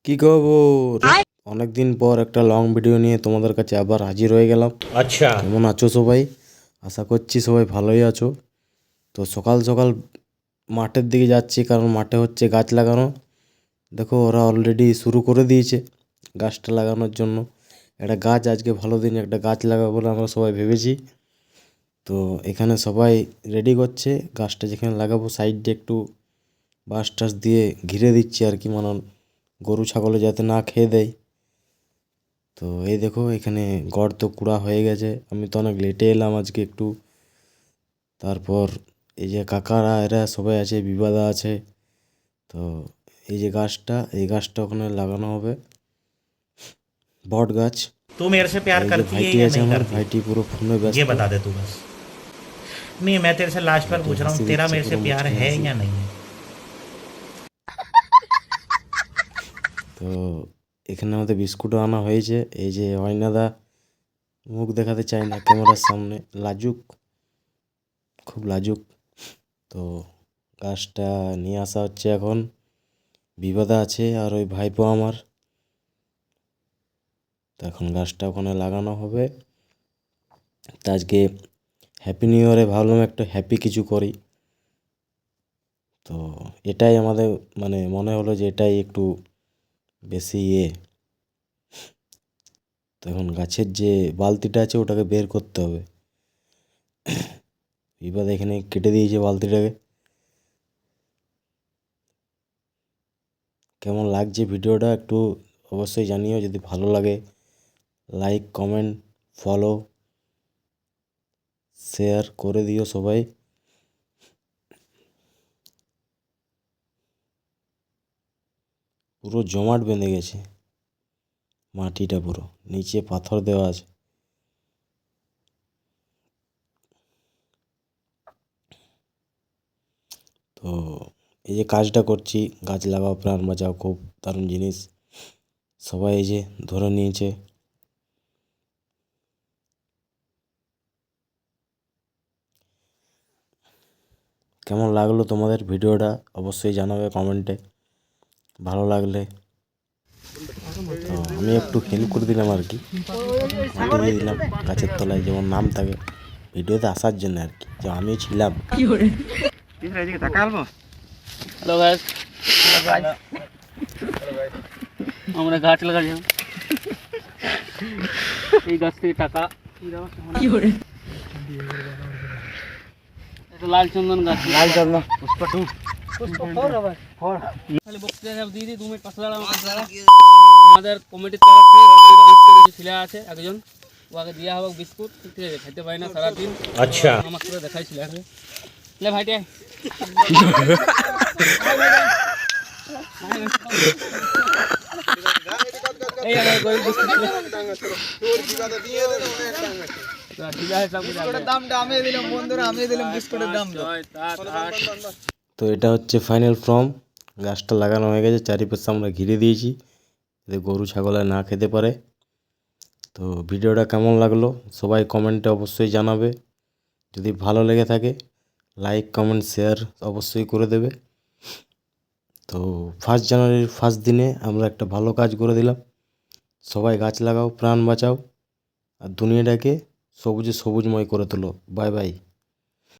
কি খবর? অনেকদিন পর একটা লং ভিডিও নিয়ে তোমাদের কাছে আবার হাজির হয়ে গেলাম। अच्छा কেমন আছো সবাই? আশা করছি সবাই ভালোই আছো। তো সকাল সকাল মাঠের দিকে যাচ্ছি, কারণ মাঠে হচ্ছে গাছ লাগানো। দেখো ওরা অলরেডি শুরু করে দিয়েছে গাছটা লাগানোর জন্য। একটা গাছ, আজকে ভালো দিন একটা গাছ লাগাবো বলে আমরা সবাই ভেবেছি। তো এখানে সবাই রেডি করছে গাছটা যেখানে লাগাবো। সাইড দিয়ে একটু বাঁশ টাস দিয়ে ঘিরে দিচ্ছি আর কি, মানে গরু ছাগলে যাতে না খেয়ে দেয়। তো এই দেখো এখানে গর্ত কুড়া হয়ে গেছে। আমি তো অনেক লেটে এলাম আজকে একটু। তারপর এই যে কাকারা এরা সবাই আছে, বিবাদা আছে। তো এই যে গাছটা, এই গাছটা ওখানে লাগানো হবে, বট গাছ। तू मेरे से আর प्यार এই যে करती है ভাইটি या আছে नहीं আমার, करती? ভাইটি পুরো ফোনে ये ব্যস্ত। बता दे तू बस। नहीं, मैं तेरे से लास्ट बार ভাইটি पूछ रहा হাসি हूँ, तेरा দিচ্ছে मेरे से পুরো प्यार মুচকি है হাসি। या नहीं है? তো এখানে আমাদের বিস্কুটও আনা হয়েছে। এই যে অয়নাদা মুখ দেখাতে চায় না ক্যামেরার সামনে, লাজুক, খুব লাজুক। তো গাছটা নিয়ে আসা হচ্ছে এখন। বিবাদা আছে আর ওই ভাইপো আমার। তো এখন গাছটা ওখানে লাগানো হবে। তা আজকে হ্যাপি নিউ ইয়ারে ভাবলাম একটা হ্যাপি কিছু করি। তো এটাই আমাদের মানে মনে হলো যে এটাই একটু বেশি তো এখন গাছের যে বালতিটা আছে ওটাকে বের করতে হবে। বিবাদ এখানে কেটে দিয়েছে বালতিটাকে। কেমন লাগছে ভিডিওটা একটু অবশ্যই জানিও। যদি ভালো লাগে লাইক, কমেন্ট, ফলো, শেয়ার করে দিও সবাই। পুরো জমাট বেঁধে গেছে মাটিটা, পুরো নিচে পাথর দেওয়া আছে। তো এই যে কাজটা করছি, গাছ লাগাও প্রাণ বাঁচাও, খুব দারুণ জিনিস। সবাই এই যে ধরে নিয়েছে। কেমন লাগলো তোমাদের ভিডিওটা অবশ্যই জানাবে কমেন্টে, ভালো লাগলে। তো আমি একটু হেল্প করে দিলাম আর কি, মাটি দিয়ে দিলাম গাছের তলায়, যেমন নাম থাকে ভিডিওতে আসার জন্য আর কি, যে আমি ছিলাম। হ্যালো গাইস, আমরা গাছ লাগাচ্ছি। এই গাছ থেকে টাকা এটা লাল চন্দন গাছ, লাল চন্দন পুষ্পা টু খালি বক্তৃতা সব দিয়ে দিই 2 মিনিট পাশে দাঁড়াও। আমাদের কমিটির তরফ থেকে কিছু ছেলে আছে একজন, ওকে দেওয়া হবে বিস্কুট। ঠিক আছে, খাইতে পারি না সারাদিন। अच्छा আমার সাথে দেখাইছিল লে ভাইটি এই আমার গরিব বিস্কুট তো এটা হচ্ছে ফাইনাল ফর্ম। গাছটা লাগানো হয়ে গেছে, চারিপাশে আমরা ঘিরে দিয়েছি যাতে গরু ছাগলে না খেতে পারে। তো ভিডিওটা কেমন লাগলো সবাই কমেন্টে অবশ্যই জানাবে। যদি ভালো লেগে থাকে লাইক, কমেন্ট, শেয়ার অবশ্যই করে দেবে। তো 1 জানুয়ারির ফার্স্ট দিনে আমরা একটা ভালো কাজ করে দিলাম। সবাই গাছ লাগাও, প্রাণ বাঁচাও, আর দুনিয়াটাকে সবুজে সবুজময় করে তোলো। Bye bye.